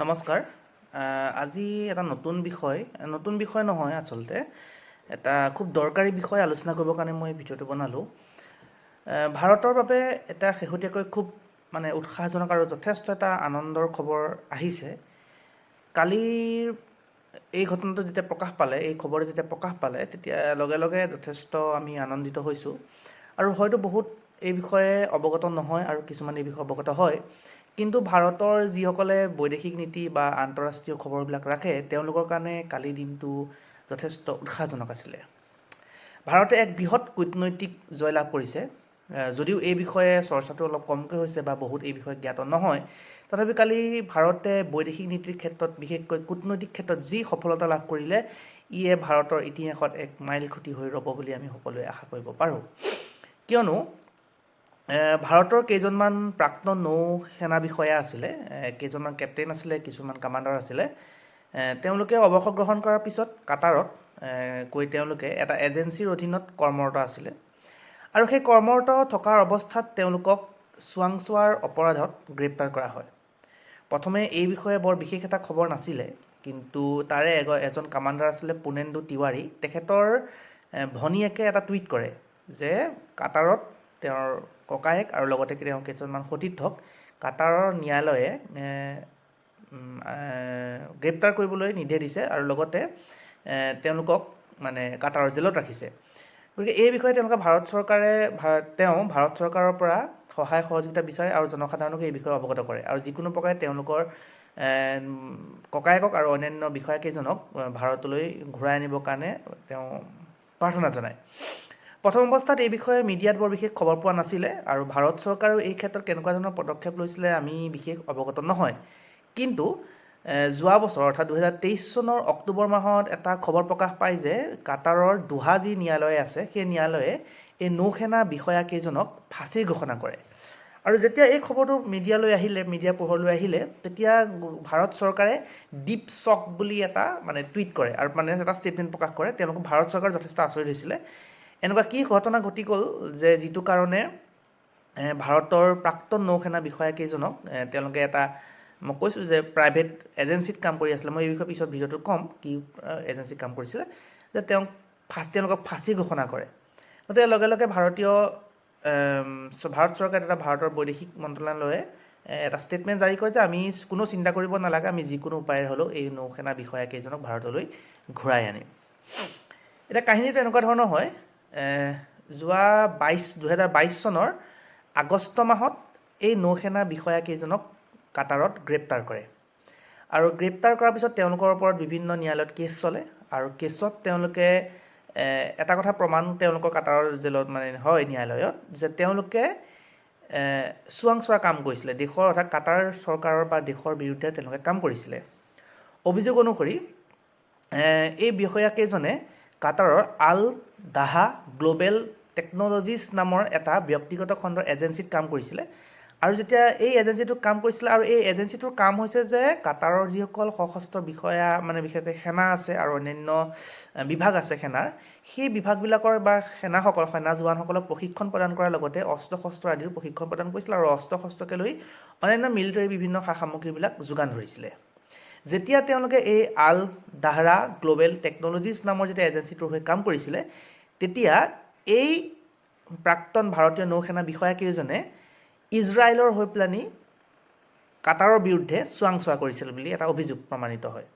নমস্কাৰ আজি এটা নতুন বিষয় নহয় আসলতে এটা খুব দৰকাৰী বিষয় আলোচনা কৰিবৰ কাৰণে মই ভিডিঅ'টো বনালোঁ ভাৰতৰ বাবে এটা শেহতীয়াকৈ খুব মানে উৎসাহজনক আৰু যথেষ্ট এটা আনন্দৰ খবৰ আহিছে কালিৰ এই ঘটনাটো যেতিয়া প্ৰকাশ পালে এই খবৰটো যেতিয়া প্ৰকাশ পালে তেতিয়া লগে লগে যথেষ্ট আমি আনন্দিত হৈছোঁ আৰু হয়তো বহুত এই বিষয়ে অৱগত নহয় আৰু কিছুমান এই বিষয়ে অৱগত হয় কিন্তু ভাৰতৰ যিসকলে বৈদেশিক নীতি বা আন্তঃৰাষ্ট্ৰীয় খবৰবিলাক ৰাখে তেওঁলোকৰ কাৰণে কালি দিনটো যথেষ্ট উৎসাহজনক আছিলে ভাৰতে এক বৃহৎ কূটনৈতিক জয়লাভ কৰিছে যদিও এই বিষয়ে চৰ্চাটো অলপ কমকৈ হৈছে বা বহুত এই বিষয়ে জ্ঞাত নহয় তথাপি কালি ভাৰতে বৈদেশিক নীতিৰ ক্ষেত্ৰত বিশেষকৈ কূটনৈতিক ক্ষেত্ৰত যি সফলতা লাভ কৰিলে ইয়ে ভাৰতৰ ইতিহাসত এক মাইল খুঁটি হৈ ৰ'ব বুলি আমি সকলোৱে আশা কৰিব পাৰোঁ কিয়নো ভাৰতৰ কেইজনমান প্ৰাক্তন নৌ সেনা বিষয়া আছিলে কেইজনমান কেপ্টেইন আছিলে কিছুমান কামাণ্ডাৰ আছিলে তেওঁলোকে অৱসৰ গ্ৰহণ কৰাৰ পিছত কাটাৰত কৈ তেওঁলোকে এটা এজেঞ্চিৰ অধীনত কৰ্মৰত আছিলে আৰু সেই কৰ্মৰত থকাৰ অৱস্থাত তেওঁলোকক চোৱাংচোৱাৰ অপৰাধত গ্ৰেপ্তাৰ কৰা হয় প্ৰথমে এই বিষয়ে বৰ বিশেষ এটা খবৰ নাছিলে কিন্তু তাৰে এজন কামাণ্ডাৰ আছিলে পুনেন্দু তিৱাৰী তেখেতৰ ভনীয়েকে এটা টুইট কৰে যে কাটাৰত তেওঁৰ ককায়েক আৰু লগতে তেওঁ কেইজনমান সতীৰ্থক কাটাৰৰ ন্যায়ালয়ে গ্ৰেপ্তাৰ কৰিবলৈ নিৰ্দেশ দিছে আৰু লগতে তেওঁলোকক মানে কাটাৰৰ জেলত ৰাখিছে গতিকে এই বিষয়ে তেওঁলোকে ভাৰত চৰকাৰৰ পৰা সহায় সহযোগিতা বিচাৰে আৰু জনসাধাৰণক এই বিষয়ে অৱগত কৰে আৰু যিকোনো প্ৰকাৰে তেওঁলোকৰ ককায়েকক আৰু অন্যান্য বিষয়াকেইজনক ভাৰতলৈ ঘূৰাই আনিবৰ কাৰণে তেওঁ প্ৰাৰ্থনা জনায় প্ৰথম অৱস্থাত এই বিষয়ে মিডিয়াত বৰ বিশেষ খবৰ পোৱা নাছিলে আৰু ভাৰত চৰকাৰেও এই ক্ষেত্ৰত কেনেকুৱা ধৰণৰ পদক্ষেপ লৈছিলে আমি বিশেষ অৱগত নহয় কিন্তু যোৱা বছৰ অৰ্থাৎ 2023 চনৰ অক্টোবৰ মাহত এটা খবৰ প্ৰকাশ পায় যে কাটাৰৰ দোহা যি ন্যায়ালয় আছে সেই ন্যায়ালয়ে এই নৌসেনা বিষয়াকেইজনক ফাঁচীৰ ঘোষণা কৰে আৰু যেতিয়া এই খবৰটো মিডিয়া পোহৰলৈ আহিলে তেতিয়া ভাৰত চৰকাৰে ডিপ শ্বক বুলি এটা মানে টুইট কৰে আৰু মানে এটা ষ্টেটমেণ্ট প্ৰকাশ কৰে তেওঁলোক ভাৰত চৰকাৰ যথেষ্ট আচৰিত হৈছিলে এনেকুৱা কি ঘটনা ঘটি গ'ল যে যিটো কাৰণে ভাৰতৰ প্ৰাক্তন নৌসেনা বিষয়াকেইজনক তেওঁলোকে এটা মই কৈছোঁ যে প্ৰাইভেট এজেঞ্চিত কাম কৰি আছিলে মই এই বিষয়ে পিছত ভিডিঅ'টো ক'ম কি এজেঞ্চিত কাম কৰিছিলে যে তেওঁলোকক ফাঁচী ঘোষণা কৰে গতিকে লগে লগে ভাৰত চৰকাৰে ভাৰতৰ বৈদেশিক মন্ত্ৰালয়ে এটা ষ্টেটমেণ্ট জাৰি কৰে যে আমি কোনো চিন্তা কৰিব নালাগে আমি যিকোনো উপায়েৰে হ'লেও এই নৌসেনা বিষয়াকেইজনক ভাৰতলৈ ঘূৰাই আনিম এতিয়া কাহিনীটো এনেকুৱা ধৰণৰ হয় যোৱা 2022 চনৰ আগষ্ট মাহত এই নৌসেনা বিষয়াকেইজনক কাটাৰত গ্ৰেপ্তাৰ কৰে আৰু গ্ৰেপ্তাৰ কৰাৰ পিছত তেওঁলোকৰ ওপৰত বিভিন্ন ন্যায়ালয়ত কেছ চলে আৰু কেছত তেওঁলোকে এটা কথা প্ৰমাণ তেওঁলোকৰ কাটাৰৰ জেলত মানে হয় ন্যায়ালয়ত যে তেওঁলোকে চোৱাংচোৱা কাম কৰিছিলে দেশৰ অৰ্থাৎ কাটাৰ চৰকাৰৰ বা দেশৰ বিৰুদ্ধে তেওঁলোকে কাম কৰিছিলে অভিযোগ অনুসৰি এই বিষয়াকেইজনে কাটাৰৰ দাহা গ্লোবেল টেকন'লজিছ নামৰ এটা ব্যক্তিগত খণ্ডৰ এজেঞ্চিত কাম কৰিছিলে আৰু যেতিয়া এই এজেঞ্চিটোত কাম কৰিছিলে আৰু এই এজেঞ্চিটোৰ কাম হৈছে যে কাটাৰৰ যিসকল সশস্ত্ৰ বিষয়া মানে বিশেষকৈ সেনা আছে আৰু অন্যান্য বিভাগ আছে সেনাৰ সেই বিভাগবিলাকৰ বা সেনা জোৱানসকলক প্ৰশিক্ষণ প্ৰদান কৰাৰ লগতে অস্ত্ৰ শস্ত্ৰ আদিৰ প্ৰশিক্ষণ প্ৰদান কৰিছিলে আৰু অস্ত্ৰ শস্ত্ৰকে লৈ অন্যান্য মিলিটাৰী বিভিন্ন সা সামগ্ৰীবিলাক যোগান ধৰিছিলে যেতিয়া তেওঁলোকে এই দাহৰা গ্লোবেল টেকন'লজিছ নামৰ যেতিয়া এজেঞ্চিটোৰ হৈ কাম কৰিছিলে তেতিয়া এই প্ৰাক্তন ভাৰতীয় নৌসেনা বিষয়াকেইজনে ইজৰাইলৰ হৈ পেলানি কাটাৰৰ বিৰুদ্ধে চোৱাংচোৱা কৰিছিল বুলি এটা অভিযোগ প্ৰমাণিত হয়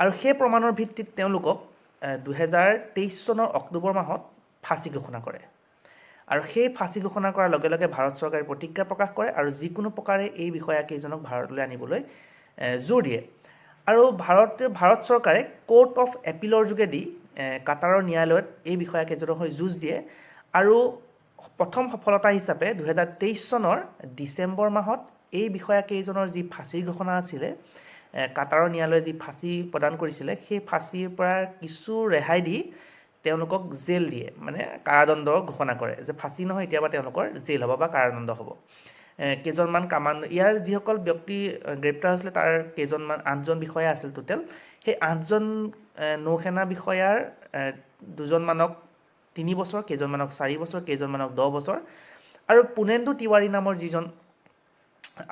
আৰু সেই প্ৰমাণৰ ভিত্তিত তেওঁলোকক 2023 চনৰ অক্টোবৰ মাহত ফাঁচী ঘোষণা কৰে আৰু সেই ফাঁচী ঘোষণা কৰাৰ লগে লগে ভাৰত চৰকাৰে প্ৰতিক্ৰিয়া প্ৰকাশ কৰে আৰু যিকোনো প্ৰকাৰে এই বিষয়াকেইজনক ভাৰতলৈ আনিবলৈ জোৰ দিয়ে আৰু ভাৰত চৰকাৰে কোৰ্ট অফ এপিলৰ যোগেদি কাটাৰৰ ন্যায়ালয়ত এই বিষয়াকেইজনৰ হৈ যুঁজ দিয়ে আৰু প্ৰথম সফলতা হিচাপে 2023 চনৰ ডিচেম্বৰ মাহত এই বিষয়াকেইজনৰ যি ফাঁচীৰ ঘোষণা আছিলে কাটাৰৰ ন্যায়ালয়ে যি ফাঁচী প্ৰদান কৰিছিলে সেই ফাঁচীৰ পৰা কিছু ৰেহাই দি তেওঁলোকক জেল দিয়ে মানে কাৰাদণ্ড ঘোষণা কৰে যে ফাঁচী নহয় এতিয়াবা তেওঁলোকৰ জেল হ'ব বা কাৰাদণ্ড হ'ব কেইজনমান ইয়াৰ যিসকল ব্যক্তি গ্ৰেপ্তাৰ হৈছিলে তাৰ কেইজনমান 8জন বিষয়া আছিল টোটেল সেই 8জন নৌসেনা বিষয়াৰ দুজনমানক 3 বছৰ কেইজনমানক 4 বছৰ কেইজনমানক 10 বছৰ আৰু পুনেন্দু তিৱাৰী নামৰ যিজন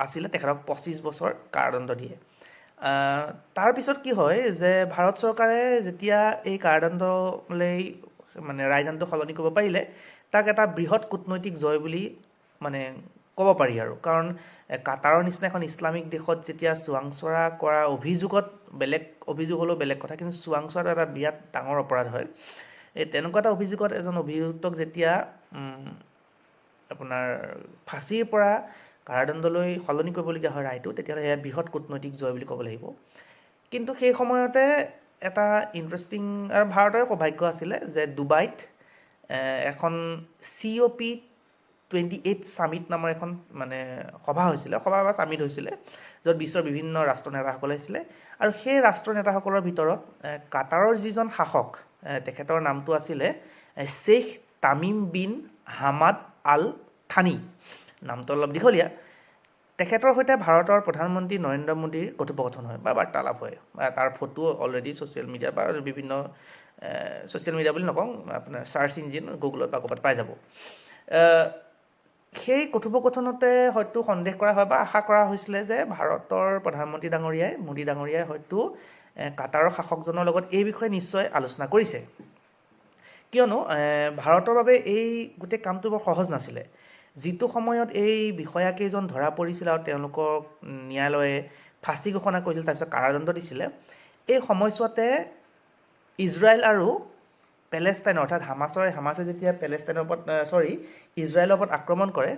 আছিলে তেখেতক 25 বছৰ কাৰাদণ্ড দিয়ে তাৰপিছত কি হয় যে ভাৰত চৰকাৰে যেতিয়া এই কাৰাদণ্ডলৈ মানে ৰায়দানটো সলনি কৰিব পাৰিলে তাক এটা বৃহৎ কূটনৈতিক জয় বুলি মানে ক'ব পাৰি আৰু কাৰণ কাটাৰৰ নিচিনা এখন ইছলামিক দেশত যেতিয়া চোৱাংচৰা কৰা অভিযোগত বেলেগ অভিযোগ হ'লেও বেলেগ কথা কিন্তু চোৱাংচৰাটো এটা বিৰাট ডাঙৰ অপৰাধ হয় এই তেনেকুৱা এটা অভিযোগত এজন অভিযুক্তক যেতিয়া আপোনাৰ ফাঁচীৰ পৰা কাৰাদণ্ডলৈ সলনি কৰিবলগীয়া হয় ৰায়টো তেতিয়াহ'লে এয়া বৃহৎ কূটনৈতিক জয় বুলি ক'ব লাগিব কিন্তু সেই সময়তে এটা ইণ্টাৰেষ্টিং আৰু ভাৰতৰে সৌভাগ্য আছিলে যে ডুবাইত এখন COP28 ছামিট নামৰ এখন মানে সভা হৈছিলে সভা বা ছামিট হৈছিলে য'ত বিশ্বৰ বিভিন্ন ৰাষ্ট্ৰ নেতাসকল আহিছিলে আৰু সেই ৰাষ্ট্ৰ নেতাসকলৰ ভিতৰত কাটাৰৰ যিজন শাসক তেখেতৰ নামটো আছিলে Sheikh Tamim bin Hamad Al Thani নামটো অলপ দীঘলীয়া তেখেতৰ সৈতে ভাৰতৰ প্ৰধানমন্ত্ৰী নৰেন্দ্ৰ মোদীৰ কথোপকথন হয় বা বাৰ্তালাপ হয় তাৰ ফটো অলৰেডি ছ'চিয়েল মিডিয়া বা বিভিন্ন ছ'চিয়েল মিডিয়া বুলি নকওঁ আপোনাৰ চাৰ্চ ইঞ্জিন গুগলত বা ক'ৰবাত পাই যাব সেই কথোপকথনতে হয়তো সন্দেহ কৰা হয় বা আশা কৰা হৈছিলে যে ভাৰতৰ প্ৰধানমন্ত্ৰী মোদী ডাঙৰীয়াই হয়তো কাটাৰৰ শাসকজনৰ লগত এই বিষয়ে নিশ্চয় আলোচনা কৰিছে কিয়নো ভাৰতৰ বাবে এই গোটেই কামটো বৰ সহজ নাছিলে যিটো সময়ত এই বিষয়াকেইজন ধৰা পৰিছিল আৰু তেওঁলোকক ন্যায়ালয়ে ফাঁচী ঘোষণা কৰিছিল তাৰপিছত কাৰাদণ্ড দিছিলে এই সময়ছোৱাতে ইজৰাইল আৰু পেলেষ্টাইন অৰ্থাৎ হামাছে যেতিয়া ইজৰাইলৰ ওপৰত আক্ৰমণ কৰে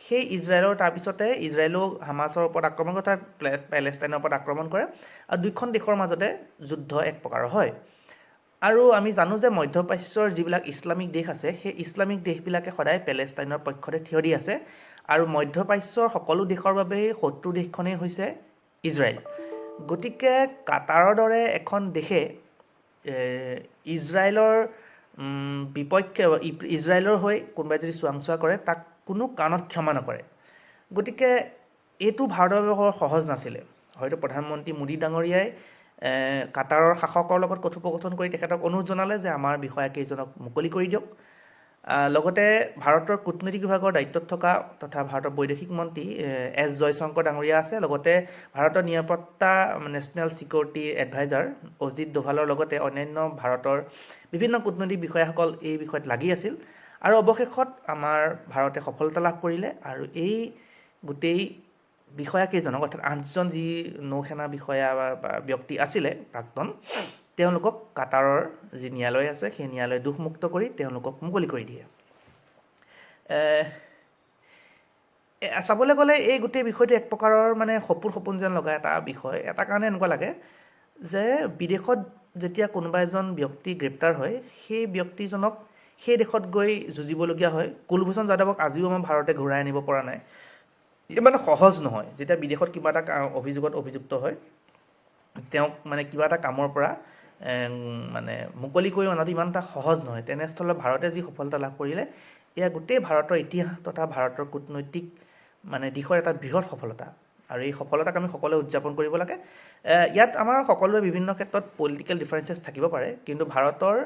সেই ইজৰাইলৰ তাৰপিছতে ইজৰাইলেও হামাছৰ ওপৰত আক্ৰমণ কৰে অৰ্থাৎ পেলেষ্টাইনৰ ওপৰত আক্ৰমণ কৰে আৰু দুয়োখন দেশৰ মাজতে যুদ্ধ এক প্ৰকাৰৰ হয় আৰু আমি জানো যে মধ্যপ্ৰাচ্যৰ যিবিলাক ইছলামিক দেশ আছে সেই ইছলামিক দেশবিলাকে সদায় পেলেষ্টাইনৰ পক্ষতে থিয় দি আছে আৰু মধ্যপ্ৰাচ্যৰ সকলো দেশৰ বাবে শত্ৰু দেশখনেই হৈছে ইজৰাইল গতিকে কাটাৰৰ দৰে এখন দেশে ইজৰাইলৰ বিপক্ষে ইজৰাইলৰ হৈ কোনোবাই যদি চোৱাংচোৱা কৰে তাক কোনো কাৰণত ক্ষমা নকৰে গতিকে এইটো ভাৰতৰ বাবে বৰ সহজ নাছিলে হয়তো প্ৰধানমন্ত্ৰী মোদী ডাঙৰীয়াই কাটাৰৰ শাসকৰ লগত কথোপকথন কৰি তেখেতক অনুৰোধ জনালে যে আমাৰ বিষয়াকেইজনক মুকলি কৰি দিয়ক লগতে ভাৰতৰ কূটনৈতিক বিভাগৰ দায়িত্বত থকা তথা ভাৰতৰ বৈদেশিক মন্ত্ৰী এছ জয়শংকৰ ডাঙৰীয়া আছে লগতে ভাৰতৰ নিৰাপত্তা নেশ্যনেল ছিকিউৰিটি এডভাইজাৰ অজিত ডোভালৰ লগতে অন্যান্য ভাৰতৰ বিভিন্ন কূটনৈতিক বিষয়াসকল এই বিষয়ত লাগি আছিল আৰু অৱশেষত আমাৰ ভাৰতে সফলতা লাভ কৰিলে আৰু এই গোটেই বিষয়াকেইজনক অৰ্থাৎ 8জন যি নৌসেনা বিষয়া বা ব্যক্তি আছিলে প্ৰাক্তন তেওঁলোকক কাটাৰৰ যি ন্যায়ালয় আছে সেই ন্যায়ালয়ে দোষমুক্ত কৰি তেওঁলোকক মুকলি কৰি দিয়ে চাবলৈ গ'লে এই গোটেই বিষয়টো এক প্ৰকাৰৰ মানে সপোন যেন লগা এটা বিষয় এটা কাৰণে এনেকুৱা লাগে যে বিদেশত যেতিয়া কোনোবা এজন ব্যক্তি গ্ৰেপ্তাৰ হয় সেই ব্যক্তিজনক সেই দেশত গৈ যুঁজিবলগীয়া হয় কুলভূষণ যাদৱক আজিও আমাৰ ভাৰতে ঘূৰাই আনিব পৰা নাই ইমান সহজ নহয় যেতিয়া বিদেশত কিবা এটা অভিযোগত অভিযুক্ত হয় তেওঁক মানে কিবা এটা কামৰ পৰা মানে মুকলি কৰি অনাটো ইমান এটা সহজ নহয় তেনেস্থলত ভাৰতে যি সফলতা লাভ কৰিলে এয়া গোটেই ভাৰতৰ ইতিহাস তথা ভাৰতৰ কূটনৈতিক মানে দিশৰ এটা বৃহৎ সফলতা আৰু এই সফলতাক আমি সকলোৱে উদযাপন কৰিব লাগে ইয়াত আমাৰ সকলোৰে বিভিন্ন ক্ষেত্ৰত পলিটিকেল ডিফাৰেঞ্চেছ থাকিব পাৰে কিন্তু ভাৰতৰ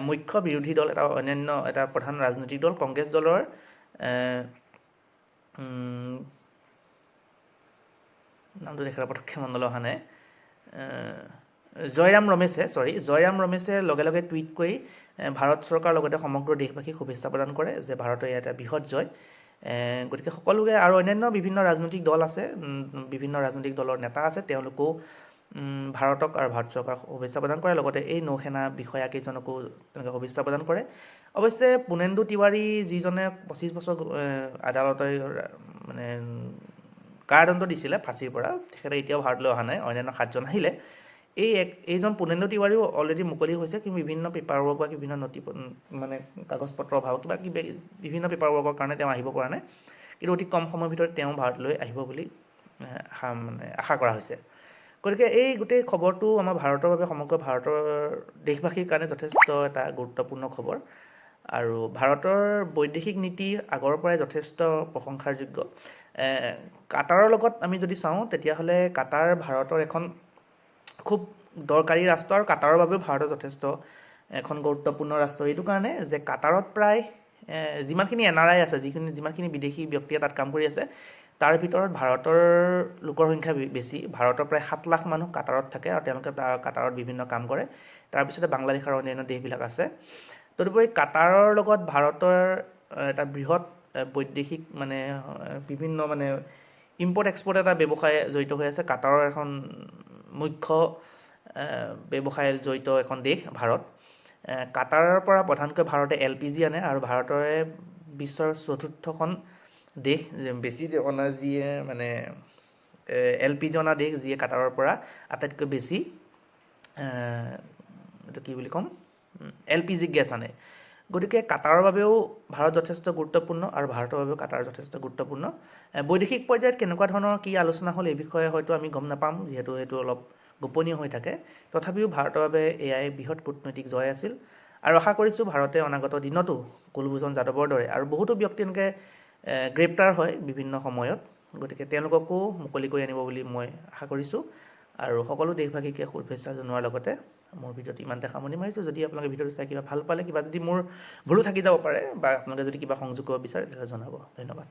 মুখ্য বিৰোধী দল অন্যান্য এটা প্ৰধান ৰাজনৈতিক দল কংগ্ৰেছ দলৰ নামটো দেখাৰ পটককৈ মনলৈ অহা নাই জয়ৰাম ৰমেশে লগে লগে টুইট কৰি ভাৰত চৰকাৰৰ লগতে সমগ্ৰ দেশবাসীক শুভেচ্ছা প্ৰদান কৰে যে ভাৰতৰ এটা বৃহৎ জয় গতিকে সকলোকে আৰু অন্যান্য বিভিন্ন ৰাজনৈতিক দল আছে বিভিন্ন ৰাজনৈতিক দলৰ নেতা আছে তেওঁলোকেও ভাৰতক আৰু ভাৰত চৰকাৰক শুভেচ্ছা প্ৰদান কৰে লগতে এই নৌসেনা বিষয়াকেইজনকো তেওঁলোকে শুভেচ্ছা প্ৰদান কৰে অৱশ্যে পুনেন্দু তিৱাৰী যিজনে 25 বছৰ আদালতে মানে কাৰাদণ্ড দিছিলে ফাঁচীৰ পৰা তেখেতে এতিয়াও ভাৰতলৈ অহা নাই অন্যান্য 7জন আহিলে এইজন পুনেন্দু তিৱাৰীও অলৰেডি মুকলি হৈছে কিন্তু বিভিন্ন পেপাৰ ৱৰ্ক বা বিভিন্ন মানে কাগজ পত্ৰৰ অভাৱ কিবা বিভিন্ন পেপাৰ ৱৰ্কৰ কাৰণে তেওঁ আহিব পৰা নাই কিন্তু অতি কম সময়ৰ ভিতৰত তেওঁ ভাৰতলৈ আহিব বুলি মানে আশা কৰা হৈছে গতিকে এই গোটেই খবৰটো আমাৰ ভাৰতৰ বাবে সমগ্ৰ ভাৰতৰ দেশবাসীৰ কাৰণে যথেষ্ট এটা গুৰুত্বপূৰ্ণ খবৰ আৰু ভাৰতৰ বৈদেশিক নীতি আগৰ পৰাই যথেষ্ট প্ৰশংসাৰ যোগ্য কাটাৰৰ লগত আমি যদি চাওঁ তেতিয়াহ'লে কাটাৰ ভাৰতৰ এখন খুব দৰকাৰী ৰাষ্ট্ৰ আৰু কাটাৰৰ বাবেও ভাৰতৰ যথেষ্ট এখন গুৰুত্বপূৰ্ণ ৰাষ্ট্ৰ এইটো কাৰণে যে কাটাৰত প্ৰায় যিমানখিনি NRI আছে যিমানখিনি বিদেশী ব্যক্তিয়ে তাত কাম কৰি আছে তাৰ ভিতৰত ভাৰতৰ লোকৰ সংখ্যা বেছি ভাৰতৰ প্ৰায় 7 লাখ মানুহ কাটাৰত থাকে আৰু তেওঁলোকে কাটাৰত বিভিন্ন কাম কৰে তাৰপিছতে বাংলাদেশ আৰু অন্যান্য দেশবিলাক আছে তদুপৰি কাটাৰৰ লগত ভাৰতৰ এটা বৃহৎ বৈদেশিক মানে বিভিন্ন মানে ইম্পৰ্ট এক্সপৰ্ট এটা ব্যৱসায় জড়িত হৈ আছে কাটাৰৰ এখন মুখ্য ব্যৱসায় জড়িত এখন দেশ ভাৰত কাটাৰৰ পৰা প্ৰধানকৈ ভাৰতে LPG আনে আৰু ভাৰতৰে বিশ্বৰ চতুৰ্থখন দেশ বেছি অনা যিয়ে মানে LPG অনা দেশ যিয়ে কাটাৰৰ পৰা আটাইতকৈ বেছি এইটো কি বুলি ক'ম LPG গেছ আনে গতিকে কাটাৰৰ বাবেও ভাৰত যথেষ্ট গুৰুত্বপূৰ্ণ আৰু ভাৰতৰ বাবেও কাটাৰ যথেষ্ট গুৰুত্বপূৰ্ণ বৈদেশিক পৰ্যায়ত কেনেকুৱা ধৰণৰ কি আলোচনা হ'ল এই বিষয়ে হয়তো আমি গম নাপাম যিহেতু সেইটো অলপ গোপনীয় হৈ থাকে তথাপিও ভাৰতৰ বাবে এয়াই বৃহৎ কূটনৈতিক জয় আছিল আৰু আশা কৰিছোঁ ভাৰতে অনাগত দিনতো কুলভূষণ যাদৱৰ দৰে আৰু বহুতো ব্যক্তি এনেকৈ গ্ৰেপ্তাৰ হয় বিভিন্ন সময়ত গতিকে তেওঁলোককো মুকলি কৰি আনিব বুলি মই আশা কৰিছোঁ আৰু সকলো দেশবাসীকে শুভেচ্ছা জনোৱাৰ লগতে মোৰ ভিডিঅ'টো ইমানতে সামৰণি মাৰিছোঁ যদি আপোনালোকে ভিডিঅ'টো চাই কিবা ভাল পালে কিবা যদি মোৰ ভুলো থাকি যাব পাৰে বা আপোনালোকে যদি কিবা সংযোগ কৰিব বিচাৰে তেতিয়াহ'লে জনাব ধন্যবাদ